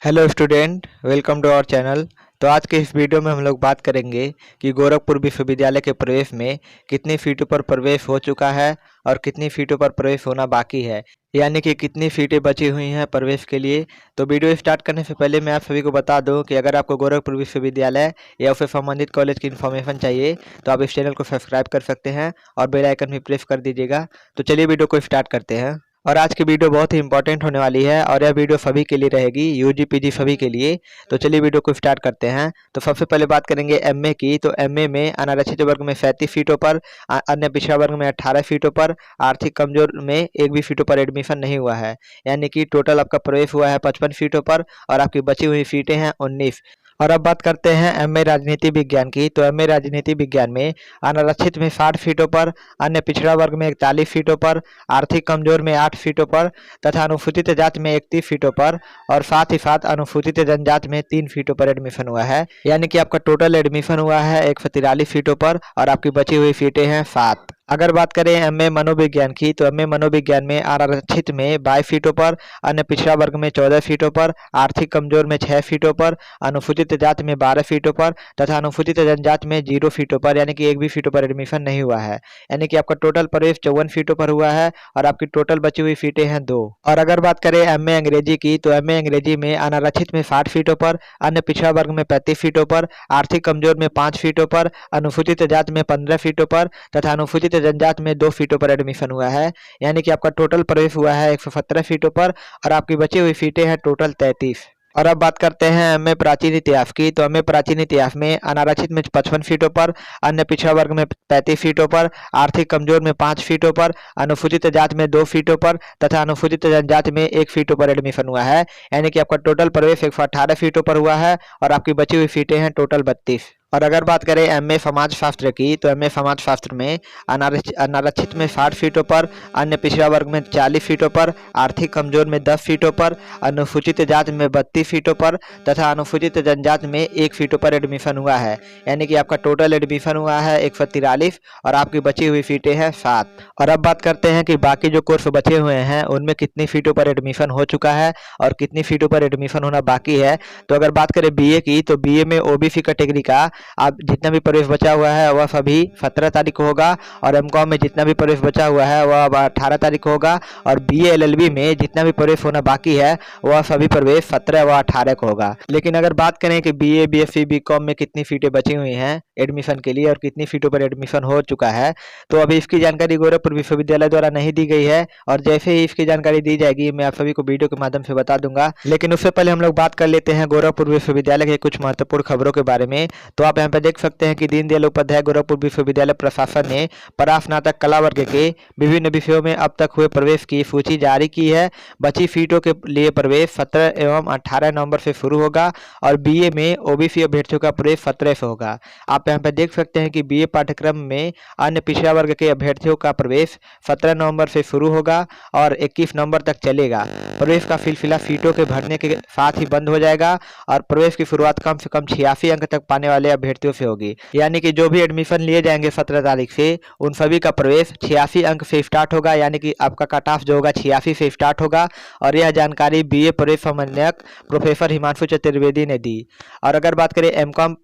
Hello student, welcome to our channel. तो आज के इस वीडियो में हम लोग बात करेंगे कि गोरखपुर विश्वविद्यालय के प्रवेश में कितनी सीटों पर प्रवेश हो चुका है और कितनी सीटों पर प्रवेश होना बाकी है, यानी कि कितनी सीटें बची हुई हैं प्रवेश के लिए। तो वीडियो स्टार्ट करने से पहले मैं आप सभी को बता दूं कि अगर आपको गोरखपुर विश्वविद्यालय या उससे संबंधित कॉलेज की इन्फॉर्मेशन चाहिए तो आप इस चैनल को सब्सक्राइब कर सकते हैं और बेल आइकन भी प्रेस कर दीजिएगा। तो चलिए वीडियो को स्टार्ट करते हैं। और आज की वीडियो बहुत ही इंपॉर्टेंट होने वाली है और यह वीडियो सभी के लिए रहेगी, यूजी पीजी सभी के लिए। तो चलिए वीडियो को स्टार्ट करते हैं। तो सबसे पहले बात करेंगे एमए की। तो एमए में अनारक्षित वर्ग में 37 सीटों पर, अन्य पिछड़ा वर्ग में 18 सीटों पर, आर्थिक कमजोर में एक भी सीटों पर एडमिशन नहीं हुआ है, यानी कि टोटल आपका प्रवेश हुआ है 55 सीटों पर और आपकी बची हुई सीटें हैं 19। और अब बात करते हैं एमए राजनीति विज्ञान की। तो एमए राजनीति विज्ञान में अनारक्षित में 60 सीटों पर, अन्य पिछड़ा वर्ग में 41 सीटों पर, आर्थिक कमजोर में 8 सीटों पर तथा अनुसूचित जाति में 31 सीटों पर और साथ ही साथ अनुसूचित जनजाति में 3 सीटों पर एडमिशन हुआ है, यानी कि आपका टोटल एडमिशन हुआ है 143 सीटों पर और आपकी बची हुई सीटें हैं 7। अगर बात करें एमए मनोविज्ञान की, तो एमए मनोविज्ञान में अनारक्षित में 22 सीटों पर, अन्य पिछड़ा वर्ग में 14 सीटों पर, आर्थिक कमजोर में 6 सीटों पर, अनुसूचित जाति में 12 सीटों पर तथा अनुसूचित जनजाति में 0 सीटों पर, यानी कि एक भी सीटों पर एडमिशन नहीं हुआ है, यानी कि आपका टोटल प्रवेश 54 सीटों पर हुआ है और आपकी टोटल बची हुई सीटें हैं 2। और अगर बात करें एमए अंग्रेजी की, तो एमए अंग्रेजी में अनारक्षित में 60 सीटों पर, अन्य पिछड़ा वर्ग में 35 सीटों पर, आर्थिक कमजोर में 5 सीटों पर, अनुसूचित जाति में 15 सीटों पर तथा अनुसूचित जनजाति में 2 सीटों पर एडमिशन हुआ है, यानी कि आपका टोटल प्रवेश हुआ है 117 सीटों पर और आपकी बची हुई सीटें हैं टोटल 33। और अब बात करते हैं एमए प्राचीन इतिहास की। तो एमए प्राचीन इतिहास में अनारक्षित में 55 सीटों पर, अन्य पिछड़ा वर्ग में 35 सीटों पर, आर्थिक कमजोर में 5 सीटों पर, अनुसूचित जाति में 2 सीटों पर तथा अनुसूचित जनजाति में 1 सीटों पर एडमिशन हुआ है, यानी कि आपका टोटल प्रवेश 118 सीटों पर हुआ है और आपकी बची हुई सीटें हैं टोटल 32। और अगर बात करें एमए समाज शास्त्र की, तो एमए समाज शास्त्र में अनारक्षित में 60 सीटों पर, अन्य पिछड़ा वर्ग में 40 सीटों पर, आर्थिक कमजोर में 10 सीटों पर, अनुसूचित जाति में 32 सीटों पर तथा अनुसूचित जनजाति में 1 सीटों पर एडमिशन हुआ है, यानी कि आपका टोटल एडमिशन हुआ है 143 और आपकी बची हुई सीटें हैं 7। और अब बात करते हैं कि बाकी जो कोर्स बचे हुए हैं उनमें कितनी सीटों पर एडमिशन हो चुका है और कितनी सीटों पर एडमिशन होना बाकी है। तो अगर बात करें बीए की, तो बीए में ओबीसी कैटेगरी का आप जितना भी प्रवेश बचा हुआ है वह सभी 17 तारीख को होगा और एमकॉम में जितना भी प्रवेश बचा हुआ है वह अब 18 तारीख को होगा और बीए एलएलबी में जितना भी प्रवेश होना बाकी है वह सभी प्रवेश 17 व 18 को होगा। लेकिन अगर बात करें कि बीए बीएससी बीकॉम में कितनी सीटें बची हुई हैं एडमिशन के लिए और कितनी सीटों पर एडमिशन हो चुका है, तो अभी इसकी जानकारी गोरखपुर विश्वविद्यालय द्वारा नहीं दी गई है और जैसे ही इसकी जानकारी दी जाएगी मैं आप सभी को वीडियो के माध्यम से बता दूंगा। लेकिन उससे पहले हम लोग बात कर लेते हैं गोरखपुर विश्वविद्यालय के कुछ महत्वपूर्ण खबरों के बारे में। तो आप यहाँ पे देख सकते हैं कि दीनदयाल उपाध्याय गोरखपुर विश्वविद्यालय प्रशासन ने परास्नातक कला वर्ग के विभिन्न विषयों में अब तक हुए प्रवेश की सूची जारी की है। बची सीटों के लिए प्रवेश 17 एवं 18 नवंबर से शुरू होगा और बीए में ओबीसी अभ्यर्थियों का प्रवेश 17 से होगा। आप यहाँ पे देख सकते हैं कि बीए पाठ्यक्रम में अन्य पिछड़ा वर्ग के अभ्यर्थियों का प्रवेश 17 नवंबर से शुरू होगा और 21 नवंबर तक चलेगा। प्रवेश का सिलसिला सीटों के भरने के साथ ही बंद हो जाएगा और प्रवेश की शुरुआत कम से कम 86 अंक तक पाने वाले अभ्यर्थियों से होगी, यानी कि जो भी एडमिशन लिए जाएंगे 17 तारीख से उन सभी का प्रवेश 86 अंक से स्टार्ट होगा, यानी कि आपका कट ऑफ जो होगा 86 से स्टार्ट होगा। और यह जानकारी बीए प्रवेश समन्वयक प्रोफेसर हिमांशु चतुर्वेदी ने दी। और अगर बात करें एमकॉम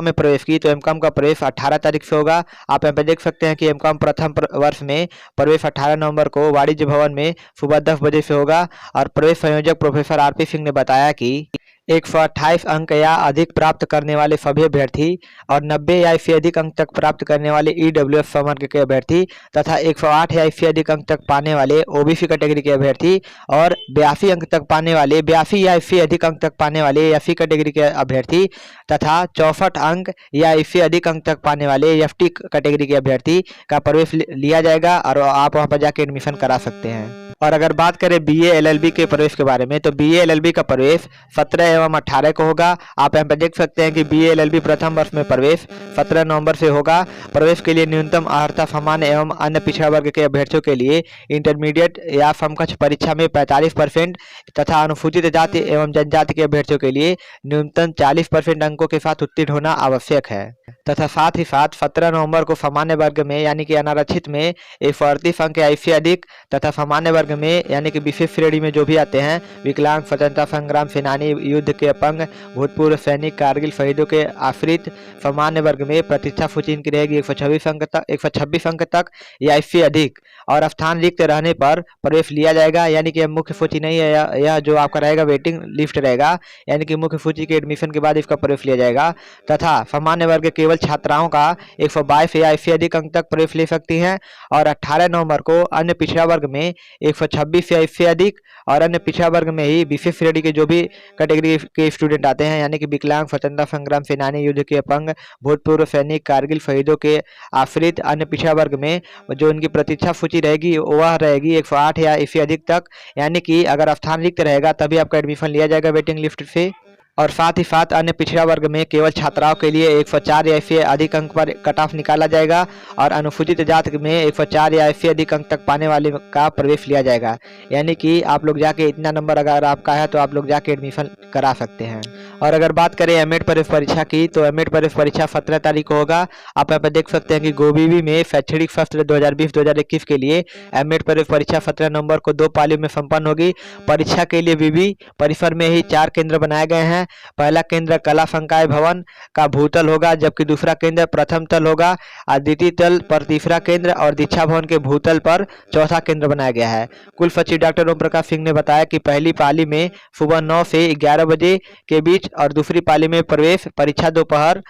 में प्रवेश की, तो एमकॉम का प्रवेश 18 तारीख से होगा। आप यहाँ पे देख सकते हैं कि एमकॉम प्रथम वर्ष में प्रवेश 18 नवंबर को वाणिज्य भवन में सुबह 10 बजे से होगा और प्रवेश संयोजक प्रोफेसर आरपी सिंह ने बताया कि 128 अंक या अधिक प्राप्त करने वाले सभी अभ्यर्थी और 90 या इससे अधिक अंक तक प्राप्त करने वाले ईडब्ल्यूएस वर्ग के अभ्यर्थी तथा 108 या इससे अधिक अंक तक पाने वाले ओबीसी कैटेगरी के अभ्यर्थी और 82 अंक तक पाने वाले 82 या इससे अधिक अंक तक पाने वाले एससी कैटेगरी के अभ्यर्थी तथा 64 अंक या इससे अधिक अंक तक पाने वाले एफटी कैटेगरी के अभ्यर्थी का प्रवेश लिया जाएगा और आप वहां पर जाके एडमिशन करा सकते हैं। और अगर बात करें बीए एलएलबी के प्रवेश के बारे में, तो बीए एलएलबी का प्रवेश 17 एवं 18 को होगा। आप यहाँ पे देख सकते हैं कि बीए एलएलबी प्रथम वर्ष में प्रवेश 17 नवंबर से होगा। प्रवेश के लिए न्यूनतम अर्हता सामान्य एवं अन्य पिछड़ा वर्ग के अभ्यर्थियों के लिए इंटरमीडिएट या समकक्ष परीक्षा में 45% तथा अनुसूचित जाति एवं जनजाति के अभ्यर्थियों के लिए न्यूनतम 40% अंकों के साथ उत्तीर्ण होना आवश्यक है। तथा साथ ही साथ 17 नवंबर को सामान्य वर्ग में यानी कि अनारक्षित में 138 अंक या इससे अधिक तथा सामान्य वर्ग वर्ग में यानी कि विशेष श्रेणी में जो भी आते हैं, विकलांग, स्वतंत्रता संग्राम सेनानी, युद्ध के अपंग, भूतपूर्व सैनिक, कारगिल शहीदों के आश्रित। सामान्य वर्ग में प्रतीक्षा सूची इनकी रहेगी 126 अंक तक या इससे अधिक, और स्थान रिक्त रहने पर प्रवेश लिया जाएगा। यानी कि मुख्य सूची नहीं है, यह जो आपका रहेगा वेटिंग लिस्ट रहेगा, यानी कि मुख्य सूची के एडमिशन के बाद इसका प्रवेश लिया जाएगा। तथा सामान्य वर्ग के केवल छात्राओं का 122 या इससे अधिक अंक तक प्रवेश ले सकती हैं। और 18 नवंबर को अन्य पिछड़ा वर्ग में 126 या इससे अधिक, और अन्य पिछड़ा वर्ग में ही विशेष श्रेणी के जो भी कैटेगरी के स्टूडेंट आते हैं, यानी कि विकलांग, स्वतंत्रता संग्राम सेनानी, युद्ध के अपंग, भूतपूर्व सैनिक, कारगिल शहीदों के आश्रित, अन्य पिछड़ा वर्ग में जो उनकी प्रतीक्षा सूची रहेगी वह रहेगी 108 या इससे अधिक तक। यानी कि अगर स्थान रिक्त रहेगा तभी आपका एडमिशन लिया जाएगा वेटिंग लिस्ट से। और साथ ही साथ अन्य पिछड़ा वर्ग में केवल छात्राओं के लिए 104 या इससे अधिक अंक पर कट ऑफ निकाला जाएगा, और अनुसूचित जाति में 104 या इससे अधिक अंक तक पाने वाले का प्रवेश लिया जाएगा। यानी कि आप लोग जाके इतना नंबर अगर आपका है तो आप लोग जाके एडमिशन करा सकते हैं। और अगर बात करें एमएड प्रवेश परीक्षा की, तो एमएड प्रवेश परीक्षा 17 तारीख को होगा। आप यहाँ पर देख सकते हैं कि गोबीवी में शैक्षणिक सत्र 2020-2021 के लिए एमएड प्रवेश परीक्षा 17 नवंबर को 2 पालियों में संपन्न होगी। परीक्षा के लिए विवि परिसर में ही 4 केंद्र बनाए गए हैं। पहला केंद्र कला संकाय भवन का भूतल होगा, जबकि दूसरा केंद्र प्रथम तल होगा, और द्वितीय तल पर तीसरा केंद्र, और दीक्षा भवन के भूतल पर चौथा केंद्र बनाया गया है। कुल सचिव डॉक्टर ओम प्रकाश सिंह ने बताया कि पहली पाली में सुबह 9 से 11 बजे के बीच और दूसरी पाली में प्रवेश परीक्षा दोपहर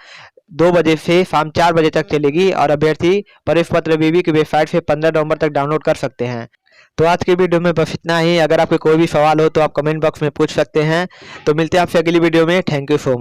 2 बजे से शाम 4 बजे तक चलेगी, और अभ्यर्थी प्रवेश पत्र विवि की वेबसाइट से 15 नवंबर तक डाउनलोड कर सकते हैं। तो आज की वीडियो में बस इतना ही। अगर आपके कोई भी सवाल हो तो आप कमेंट बॉक्स में पूछ सकते हैं। तो मिलते हैं आपसे अगली वीडियो में। Thank you so much.